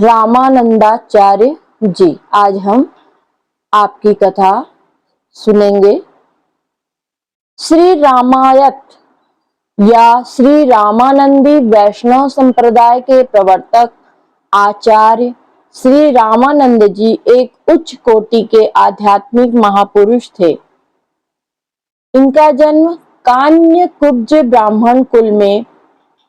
रामानंदाचार्य जी। आज हम आपकी कथा सुनेंगे। श्री रामायत या श्री रामानंदी वैष्णव संप्रदाय के प्रवर्तक आचार्य श्री रामानंद जी एक उच्च कोटि के आध्यात्मिक महापुरुष थे। इनका जन्म कान्य कुब्ज ब्राह्मण कुल में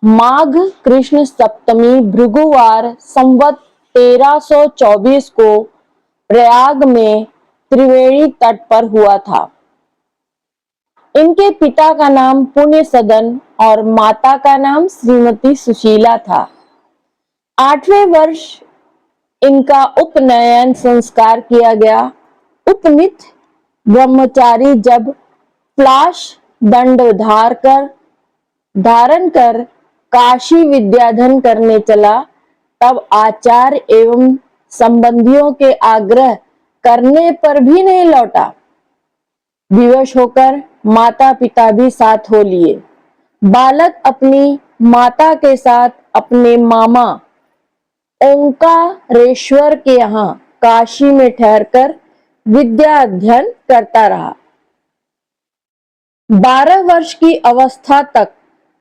माघ कृष्ण सप्तमी भृगुवार संवत 1324 को प्रयाग में त्रिवेणी तट पर हुआ था। इनके पिता का नाम पुण्य सदन और माता का नाम श्रीमती सुशीला था। 8वें वर्ष इनका उपनयन संस्कार किया गया। उपनीत ब्रह्मचारी जब प्लाश दंड धारण कर काशी विद्याधन करने चला, तब आचार्य एवं संबंधियों के आग्रह करने पर भी नहीं लौटा। विवश होकर माता पिता भी साथ हो लिए। बालक अपनी माता के साथ अपने मामा ओंकारेश्वर के यहाँ काशी में ठहरकर विद्या अध्ययन करता रहा। 12 वर्ष की अवस्था तक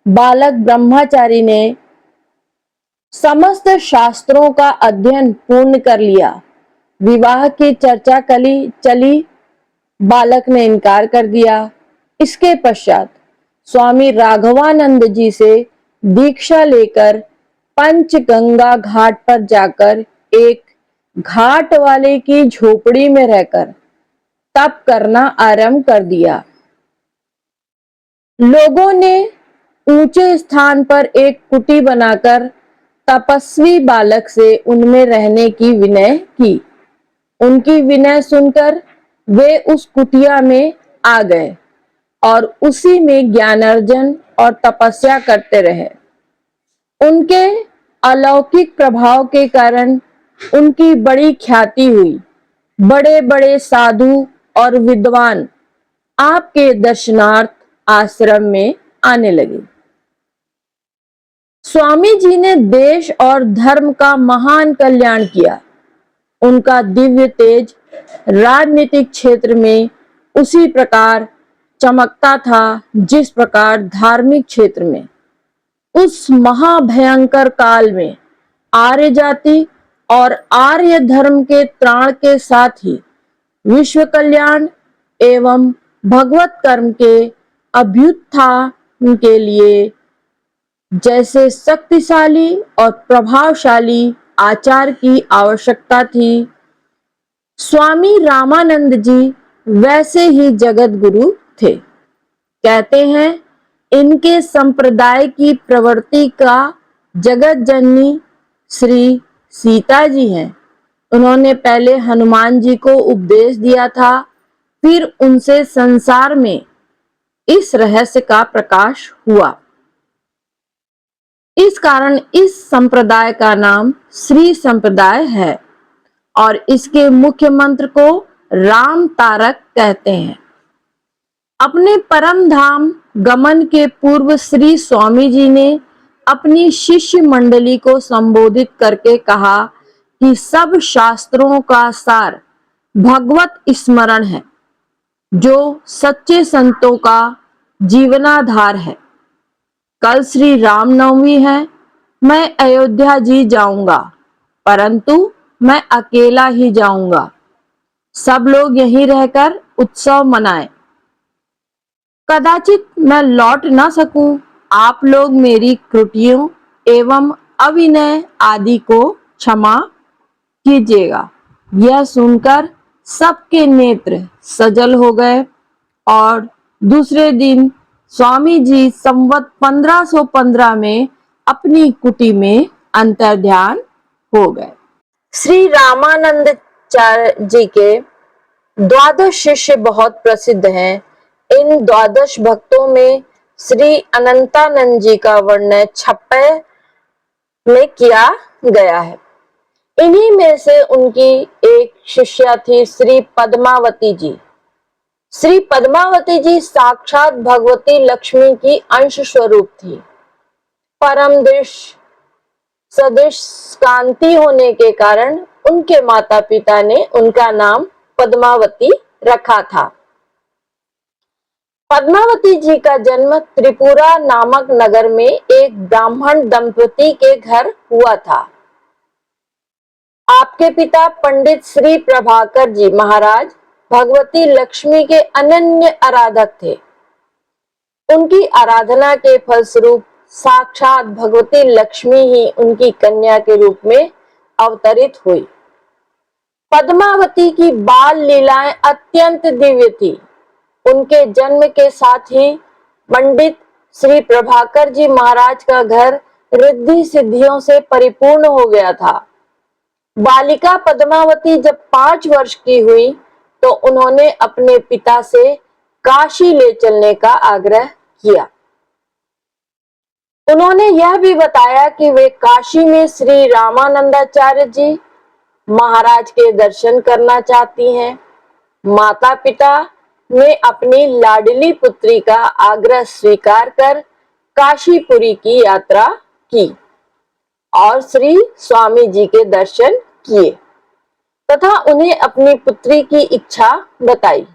बालक ब्रह्मचारी ने समस्त शास्त्रों का अध्ययन पूर्ण कर लिया। विवाह की चर्चा चली, बालक ने इनकार कर दिया। इसके पश्चात स्वामी राघवानंद जी से दीक्षा लेकर पंचगंगा घाट पर जाकर एक घाट वाले की झोपड़ी में रहकर तप करना आरंभ कर दिया। लोगों ने ऊंचे स्थान पर एक कुटी बनाकर तपस्वी बालक से उनमें रहने की विनय की। उनकी विनय सुनकर वे उस कुटिया में आ गए और उसी में ज्ञानार्जन और तपस्या करते रहे। उनके अलौकिक प्रभाव के कारण उनकी बड़ी ख्याति हुई। बड़े बड़े साधु और विद्वान आपके दर्शनार्थ आश्रम में आने लगे। स्वामी जी ने देश और धर्म का महान कल्याण किया। उनका दिव्य तेज राजनीतिक क्षेत्र में उसी प्रकार चमकता था जिस प्रकार धार्मिक क्षेत्र में। उस महाभयंकर काल में आर्य जाति और आर्य धर्म के त्राण के साथ ही विश्व कल्याण एवं भगवत कर्म के अभ्युत्थान के लिए जैसे शक्तिशाली और प्रभावशाली आचार की आवश्यकता थी, स्वामी रामानंद जी वैसे ही जगत गुरु थे। कहते हैं इनके संप्रदाय की प्रवृत्ति का जगत जननी श्री सीता जी हैं। उन्होंने पहले हनुमान जी को उपदेश दिया था, फिर उनसे संसार में इस रहस्य का प्रकाश हुआ। इस कारण इस संप्रदाय का नाम श्री संप्रदाय है और इसके मुख्य मंत्र को राम तारक कहते हैं। अपने परम धाम गमन के पूर्व श्री स्वामी जी ने अपनी शिष्य मंडली को संबोधित करके कहा कि सब शास्त्रों का सार भगवत स्मरण है, जो सच्चे संतों का जीवनाधार है। कल श्री रामनवमी है। मैं अयोध्या जी जाऊंगा, परंतु मैं अकेला ही जाऊंगा। सब लोग यहीं रहकर उत्सव मनाएं। कदाचित मैं लौट ना सकूं। आप लोग मेरी त्रुटियों एवं अविनय आदि को क्षमा कीजिएगा। यह सुनकर सबके नेत्र सजल हो गए और दूसरे दिन स्वामी जी संवत 1515 में अपनी कुटी में अंतर्ध्यान हो गए। श्री रामानंदाचार्य जी के 12 शिष्य बहुत प्रसिद्ध हैं। इन 12 भक्तों में श्री अनंतानंद जी का वर्णन 56 में किया गया है। इन्हीं में से उनकी एक शिष्या थी श्री पद्मावती जी। श्री पद्मावती जी साक्षात भगवती लक्ष्मी की अंश स्वरूप थी। परम दृश्य सदृश कांति होने के कारण उनके माता पिता ने उनका नाम पद्मावती रखा था। पद्मावती जी का जन्म त्रिपुरा नामक नगर में एक ब्राह्मण दंपति के घर हुआ था। आपके पिता पंडित श्री प्रभाकर जी महाराज भगवती लक्ष्मी के अनन्य आराधक थे। उनकी आराधना के फलस्वरूप साक्षात भगवती लक्ष्मी ही उनकी कन्या के रूप में अवतरित हुई। पद्मावती की बाल लीलाएं अत्यंत दिव्य थी। उनके जन्म के साथ ही पंडित श्री प्रभाकर जी महाराज का घर रिद्धि सिद्धियों से परिपूर्ण हो गया था। बालिका पद्मावती जब 5 वर्ष की हुई तो उन्होंने अपने पिता से काशी ले चलने का आग्रह किया। उन्होंने यह भी बताया कि वे काशी में श्री रामानंदाचार्य जी महाराज के दर्शन करना चाहती हैं। माता पिता ने अपनी लाडली पुत्री का आग्रह स्वीकार कर काशीपुरी की यात्रा की और श्री स्वामी जी के दर्शन किए तथा उन्हें अपनी पुत्री की इच्छा बताई।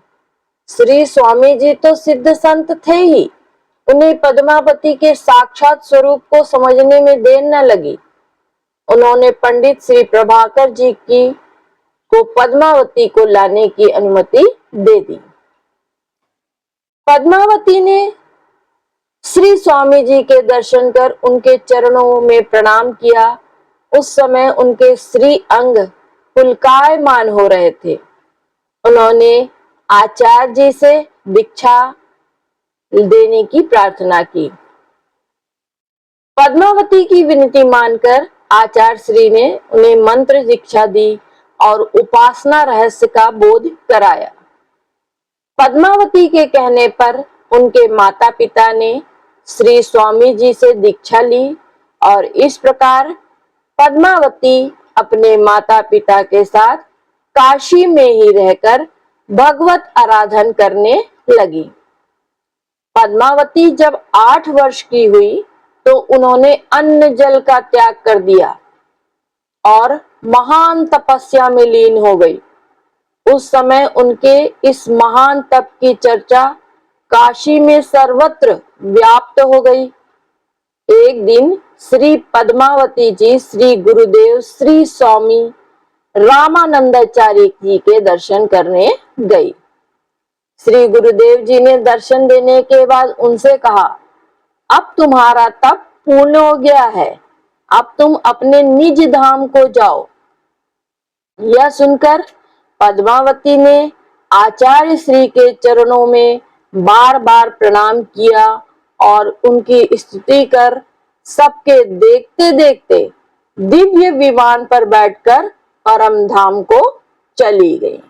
श्री स्वामी जी तो सिद्ध संत थे ही, उन्हें पद्मावती के साक्षात स्वरूप को समझने में देर न लगी। उन्होंने पंडित श्री प्रभाकर जी को पद्मावती को लाने की अनुमति दे दी। पद्मावती ने श्री स्वामी जी के दर्शन कर उनके चरणों में प्रणाम किया। उस समय उनके श्री अंग पुलकायमान हो रहे थे। उन्होंने आचार्य जी से दीक्षा देने की प्रार्थना की। पद्मावती की विनती मानकर आचार्य श्री ने उन्हें मंत्र दीक्षा दी और उपासना रहस्य का बोध कराया। पद्मावती के कहने पर उनके माता पिता ने श्री स्वामी जी से दीक्षा ली और इस प्रकार पद्मावती अपने माता पिता के साथ काशी में ही रहकर भगवत आराधन करने लगी। पद्मावती जब 8 वर्ष की हुई तो उन्होंने अन्न जल का त्याग कर दिया और महान तपस्या में लीन हो गई। उस समय उनके इस महान तप की चर्चा काशी में सर्वत्र व्याप्त हो गई। एक दिन श्री पद्मावती जी श्री गुरुदेव श्री स्वामी रामानंदाचार्य जी के दर्शन करने गई। श्री गुरुदेव जी ने दर्शन देने के बाद उनसे कहा, अब तुम्हारा तप पूर्ण हो गया है, अब तुम अपने निज धाम को जाओ। यह सुनकर पद्मावती ने आचार्य श्री के चरणों में बार बार प्रणाम किया और उनकी स्तुति कर सबके देखते देखते दिव्य विमान पर बैठकर परम धाम को चली गई।